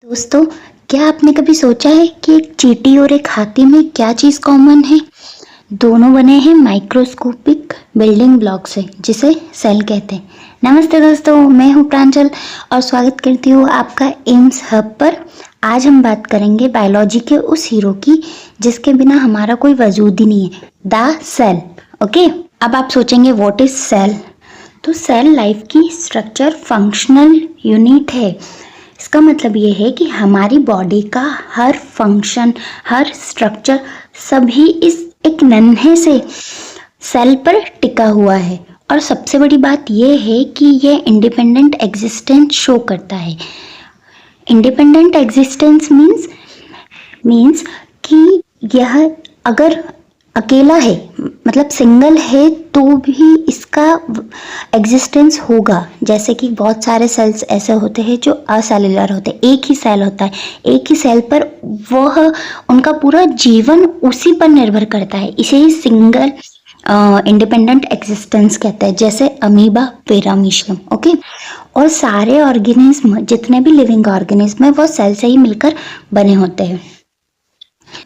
दोस्तों, क्या आपने कभी सोचा है कि एक चींटी और एक हाथी में क्या चीज़ कॉमन है? दोनों बने हैं माइक्रोस्कोपिक बिल्डिंग ब्लॉक से, जिसे सेल कहते हैं। नमस्ते दोस्तों, मैं हूं प्रांजल और स्वागत करती हूं आपका एम्स हब पर। आज हम बात करेंगे बायोलॉजी के उस हीरो की जिसके बिना हमारा कोई वजूद ही नहीं है, द सेल। ओके, अब आप सोचेंगे व्हाट इज सेल? तो सेल लाइफ की स्ट्रक्चर फंक्शनल यूनिट है। इसका मतलब ये है कि हमारी बॉडी का हर फंक्शन, हर स्ट्रक्चर सभी इस एक नन्हे से सेल पर टिका हुआ है। और सबसे बड़ी बात यह है कि यह इंडिपेंडेंट एग्जिस्टेंस शो करता है। इंडिपेंडेंट एग्जिस्टेंस मीन्स कि यह अगर अकेला है, मतलब सिंगल है, तो भी इसका एग्जिस्टेंस होगा। जैसे कि बहुत सारे सेल्स ऐसे होते हैं जो असेलुलर होते हैं, एक ही सेल होता है, एक ही सेल पर वह उनका पूरा जीवन उसी पर निर्भर करता है। इसे ही सिंगल इंडिपेंडेंट एग्जिस्टेंस कहते हैं, जैसे अमीबा, पेरामीशियम। ओके, और सारे ऑर्गेनिज्म, जितने भी लिविंग ऑर्गेनिज्म है, वो सेल से ही मिलकर बने होते हैं।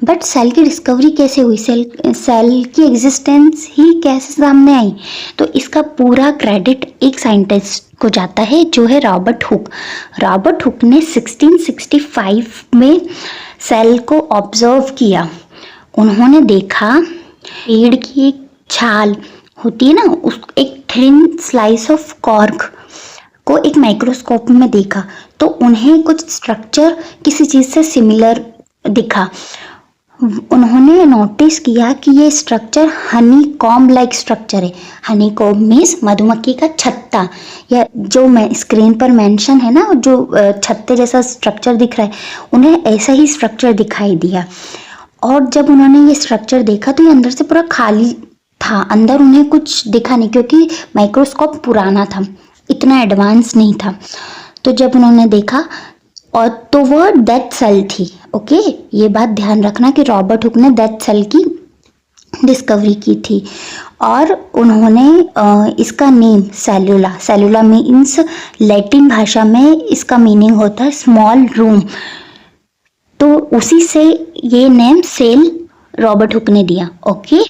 बट सेल की डिस्कवरी कैसे हुई? सेल की एग्जिस्टेंस ही कैसे सामने आई? तो इसका पूरा क्रेडिट एक साइंटिस्ट को जाता है जो है रॉबर्ट हुक। रॉबर्ट हुक ने 1665 में सेल को ऑब्जर्व किया। उन्होंने देखा पेड़ की एक छाल होती है ना, उस एक थिन स्लाइस ऑफ कॉर्क को एक माइक्रोस्कोप में देखा, तो उन्हें कुछ स्ट्रक्चर किसी चीज से सिमिलर दिखा। उन्होंने नोटिस किया कि ये structure Honey comb like structure है। हनी कॉम्ब मीन्स मधुमक्खी का छत्ता, या जो मैं स्क्रीन पर मेंशन है ना, जो छत्ते जैसा स्ट्रक्चर दिख रहा है, उन्हें ऐसा ही स्ट्रक्चर दिखाई दिया। और जब उन्होंने ये स्ट्रक्चर देखा तो ये अंदर से पूरा खाली था, अंदर उन्हें कुछ दिखा नहीं, क्योंकि माइक्रोस्कोप पुराना था, इतना एडवांस नहीं था। तो जब उन्होंने देखा और तो वह डेथ सेल थी। ओके, ये बात ध्यान रखना कि रॉबर्ट हुक ने डेथ सेल की डिस्कवरी की थी। और उन्होंने इसका नेम सेलुला मीन्स लैटिन भाषा में इसका मीनिंग होता है स्मॉल रूम, तो उसी से ये नेम सेल रॉबर्ट हुक ने दिया। ओके,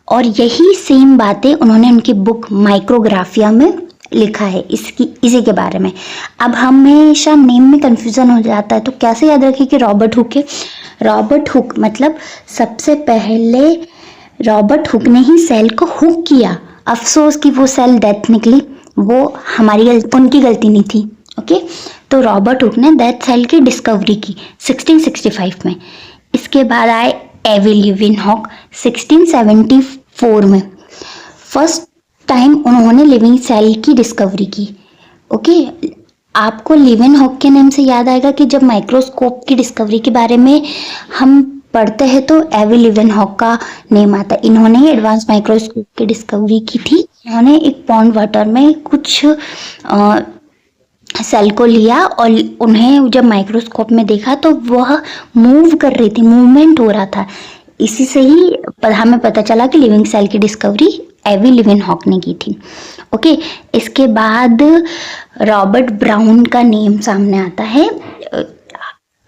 और यही सेम बातें उन्होंने उनकी बुक माइक्रोग्राफिया में लिखा है इसी के बारे में। अब हमेशा नेम में कंफ्यूजन हो जाता है, तो कैसे याद रखें कि रॉबर्ट हुक है? रॉबर्ट हुक मतलब सबसे पहले रॉबर्ट हुक ने ही सेल को हुक किया। अफसोस कि वो सेल डेथ निकली, वो उनकी गलती नहीं थी। ओके, तो रॉबर्ट हुक ने डेथ सेल की डिस्कवरी की 1665 में। इसके बाद आए एवी लीवेनहॉक 1674 में। फर्स्ट टाइम उन्होंने लिविंग सेल की डिस्कवरी की। ओके, आपको लीवेनहॉक के नेम से याद आएगा कि जब माइक्रोस्कोप की डिस्कवरी के बारे में हम पढ़ते हैं तो एवी लीवेनहॉक का नेम आता है। इन्होंने ही एडवांस माइक्रोस्कोप की डिस्कवरी की थी। इन्होंने एक पॉन्ड वाटर में कुछ सेल को लिया और उन्हें जब माइक्रोस्कोप में देखा तो वह मूव कर रही थी, मूवमेंट हो रहा था। इसी से ही हमें पता चला कि लिविंग सेल की डिस्कवरी एवी लीवेनहॉक ने की थी। ओके, इसके बाद रॉबर्ट ब्राउन का नेम सामने आता है।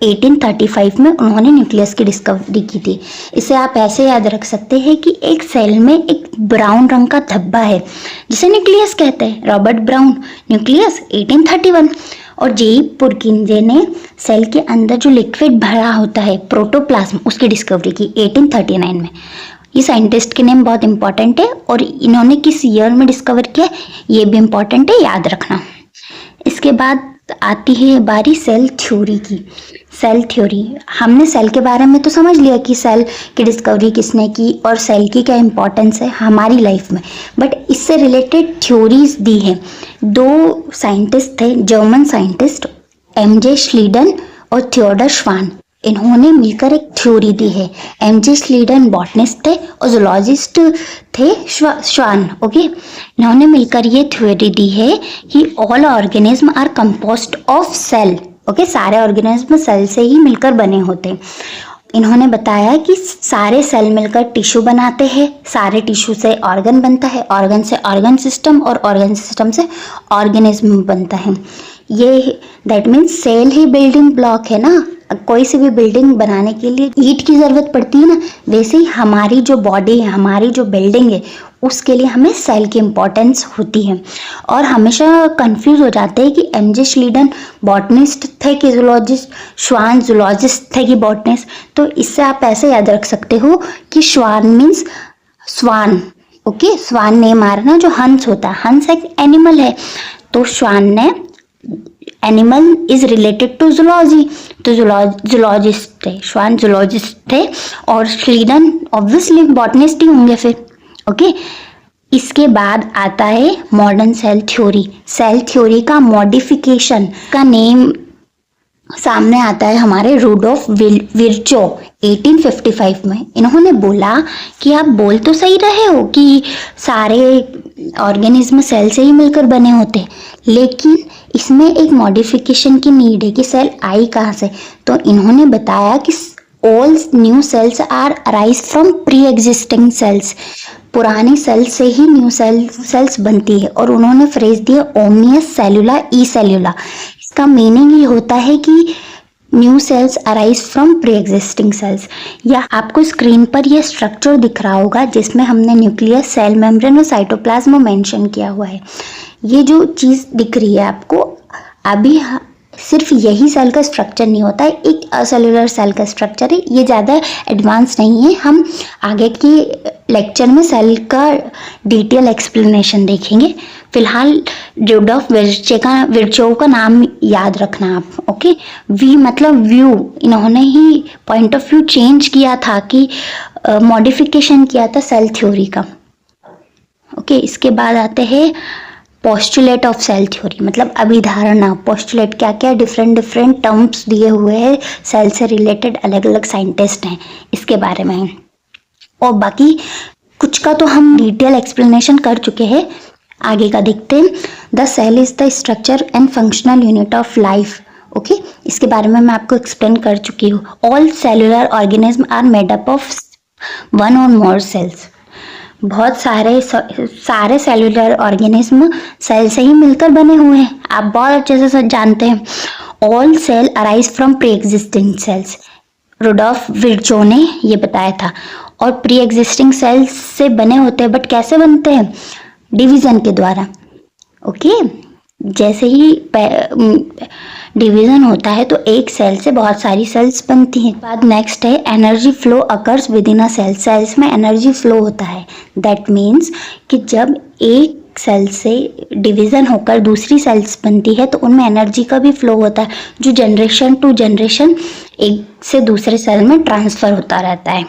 1835 में उन्होंने न्यूक्लियस की डिस्कवरी की थी। इसे आप ऐसे याद रख सकते हैं कि एक सेल में एक ब्राउन रंग का धब्बा है जिसे न्यूक्लियस कहते हैं। Robert brown, nucleus 1831। और जेई पुरकिंजे ने सेल के अंदर जो लिक्विड भरा होता है प्रोटोप्लाज्म, उसकी डिस्कवरी की 1839 में। ये साइंटिस्ट के नेम बहुत इंपॉर्टेंट है, और इन्होंने किस ईयर में डिस्कवर किया ये भी इंपॉर्टेंट है, याद रखना। इसके बाद आती है बारी सेल थ्योरी की। सेल थ्योरी, हमने सेल के बारे में तो समझ लिया कि सेल की डिस्कवरी किसने की और सेल की क्या इंपॉर्टेंस है हमारी लाइफ में, बट इससे रिलेटेड थ्योरीज दी है। दो साइंटिस्ट थे, जर्मन साइंटिस्ट, एमजे श्लीडन और थियोडर श्वान। इन्होंने मिलकर एक थ्योरी दी है। एमजे श्लीडन बॉटनिस्ट थे और जूलॉजिस्ट थे श्वान। ओके, इन्होंने मिलकर ये थ्योरी दी है कि all organism are composed of cell. Okay, सारे ऑर्गेनिज्म सेल से ही मिलकर बने होते हैं। इन्होंने बताया कि सारे सेल मिलकर टिश्यू बनाते हैं, सारे टिश्यू से ऑर्गन बनता है, ऑर्गन से ऑर्गन सिस्टम और ऑर्गन सिस्टम से ऑर्गेनिज्म बनता है। ये दैट मीन्स सेल ही बिल्डिंग ब्लॉक है ना। कोई सी भी बिल्डिंग बनाने के लिए ईंट की ज़रूरत पड़ती है ना, वैसे ही हमारी जो बॉडी है, हमारी जो बिल्डिंग है, उसके लिए हमें सेल की इम्पोर्टेंस होती है। और हमेशा कंफ्यूज हो जाते हैं कि एमजे श्लीडन बॉटनिस्ट थे कि जूलॉजिस्ट, श्वान जूलॉजिस्ट थे कि बॉटनिस्ट। तो इससे आप ऐसे याद रख सकते हो कि श्वान मीन्स स्वान, ओके, स्वान ने मारना, जो हंस होता है, हंस एक एनिमल है, तो श्वान ने animal is related to zoology, तो जूलॉजिस्ट थे, श्वान जूलॉजिस्ट थे, और श्लीडन ऑब्वियसली बॉटनिस्ट ही होंगे फिर, ओके। इसके बाद आता है modern cell theory. Cell theory का मॉडिफिकेशन का नेम सामने आता है हमारे रुडोल्फ विर्चो 1855 में। इन्होंने बोला कि आप बोल तो सही रहे हो कि सारे ऑर्गेनिज्म सेल से ही मिलकर बने होते हैं, लेकिन इसमें एक मॉडिफिकेशन की नीड है कि सेल आई कहाँ से। तो इन्होंने बताया कि all new cells are arise from pre existing cells, पुरानी सेल से ही न्यू सेल्स बनती है। और उन्होंने फ्रेज दिया ओमनियस सेलुला ई सेलुला। इसका मीनिंग ये होता है कि new sales arise from pre existing sales. या आपको स्क्रीन पर यह स्ट्रक्चर दिख रहा होगा जिसमें हमने न्यूक्लियस, सेल मेम्ब्रेन और साइटोप्लाज्म मेंशन किया हुआ है। ये जो चीज़ दिख रही है आपको अभी, सिर्फ यही सेल का स्ट्रक्चर नहीं होता है, एक असेलुलर सेल का स्ट्रक्चर है। ये ज़्यादा एडवांस नहीं है, हम आगे के लेक्चर में सेल का डिटेल एक्सप्लेनेशन देखेंगे। फिलहाल रुडोल्फ विर्चो का नाम याद रखना आप, ओके। वी मतलब व्यू, इन्होंने ही पॉइंट ऑफ व्यू चेंज किया था कि मॉडिफिकेशन किया था सेल थ्योरी का, ओके। इसके बाद आते हैं पोस्टुलेट ऑफ सेल थ्योरी, मतलब अभिधारणा। पोस्टुलेट क्या क्या डिफरेंट टर्म्स दिए हुए हैं सेल से रिलेटेड, अलग अलग साइंटिस्ट हैं इसके बारे में, और बाकी कुछ का तो हम डिटेल एक्सप्लेनेशन कर चुके हैं। आगे का देखते हैं। The cell is the structure and functional unit of life, okay. इसके बारे में मैं आपको एक्सप्लेन कर चुकी हूँ। All cellular organism are made up of one और मोर सेल्स। बहुत सारे सेलुलर ऑर्गेनिज्म सेल से ही मिलकर बने हुए हैं, आप बहुत अच्छे से जानते हैं। All cell arise from pre existing cells, Rudolf Virchow ने ये बताया था। और प्री एग्जिस्टिंग सेल्स से बने होते हैं, बट कैसे बनते हैं? डिवीजन के द्वारा, ओके। जैसे ही डिवीजन होता है तो एक सेल से बहुत सारी सेल्स बनती हैं। बाद नेक्स्ट है energy flow occurs with in a cell. Cells में एनर्जी फ्लो होता है, दैट मीन्स कि जब एक सेल से डिवीजन होकर दूसरी सेल्स बनती है तो उनमें एनर्जी का भी फ्लो होता है, जो जनरेशन टू जनरेशन एक से दूसरे सेल में ट्रांसफर होता रहता है।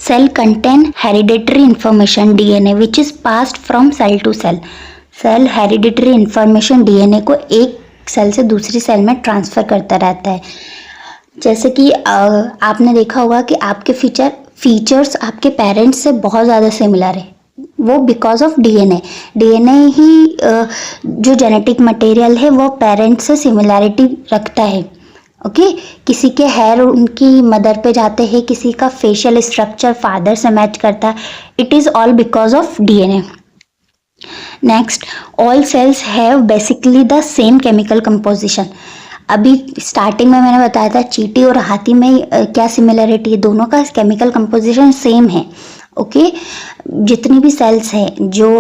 Cell contain hereditary information DNA which is passed from cell to cell. Cell hereditary information DNA को एक सेल से दूसरी सेल में ट्रांसफ़र करता रहता है। जैसे कि आपने देखा होगा कि आपके फीचर्स आपके पेरेंट्स से बहुत ज़्यादा सिमिलर है, वो बिकॉज ऑफ डीएनए। डीएनए ही जो जेनेटिक मटेरियल है वो पेरेंट्स से सिमिलैरिटी रखता है, ओके। किसी के हेयर उनकी मदर पे जाते हैं, किसी का फेशियल स्ट्रक्चर फादर से मैच करता है। It is all because of DNA. Next, all cells have basically the same chemical composition. अभी स्टार्टिंग में मैंने बताया था चींटी और हाथी में क्या सिमिलरिटी है, दोनों का केमिकल कंपोजिशन सेम है, ओके। जितनी भी सेल्स हैं जो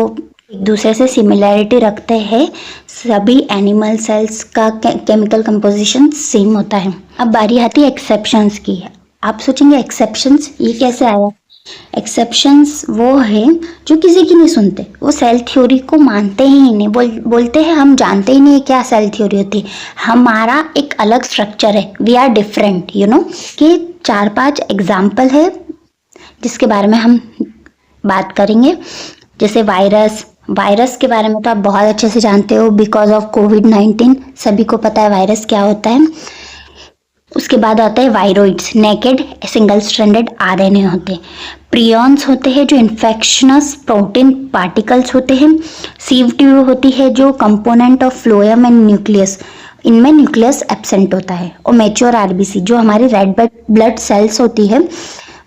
एक दूसरे से सिमिलरिटी रखते हैं, सभी एनिमल सेल्स का केमिकल कंपोजिशन सेम होता है। अब बारी आती है एक्सेप्शंस की। आप सोचेंगे एक्सेप्शंस ये कैसे आया? एक्सेप्शंस वो है जो किसी की नहीं सुनते, वो सेल थ्योरी को मानते ही नहीं, बोलते हैं हम जानते ही नहीं क्या सेल थ्योरी होती है, हमारा एक अलग स्ट्रक्चर है, we are different, you know. कि 4-5 एग्जाम्पल है जिसके बारे में हम बात करेंगे। जैसे वायरस के बारे में तो आप बहुत अच्छे से जानते हो, बिकॉज ऑफ कोविड-19 सभी को पता है वायरस क्या होता है। उसके बाद आता है viroids, naked single stranded RNA होते हैं। प्रियॉन्स होते हैं जो इन्फेक्शनस प्रोटीन पार्टिकल्स होते हैं। सीव ट्यूब होती है जो component of phloem and nucleus, इनमें न्यूक्लियस एब्सेंट होता है। और मैच्योर आरबीसी जो हमारी रेड ब्लड सेल्स होती है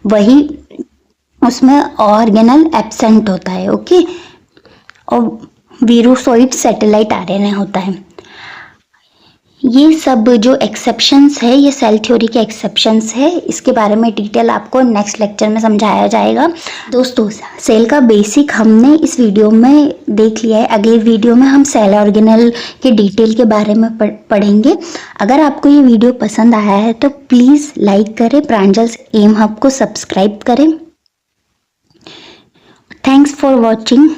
वही उसमें ऑर्गेनल एब्सेंट होता है, ओके। और वीरोसोइड सैटेलाइट आरएनए होता है। ये सब जो एक्सेप्शंस है, ये सेल थ्योरी के एक्सेप्शंस है, इसके बारे में डिटेल आपको नेक्स्ट लेक्चर में समझाया जाएगा। दोस्तों, सेल का बेसिक हमने इस वीडियो में देख लिया है। अगले वीडियो में हम सेल ऑर्गेनेल के डिटेल के बारे में पढ़ेंगे। अगर आपको ये वीडियो पसंद आया है तो प्लीज़ लाइक करें, प्रांजल्स एम हब को सब्सक्राइब करें। Thanks for watching.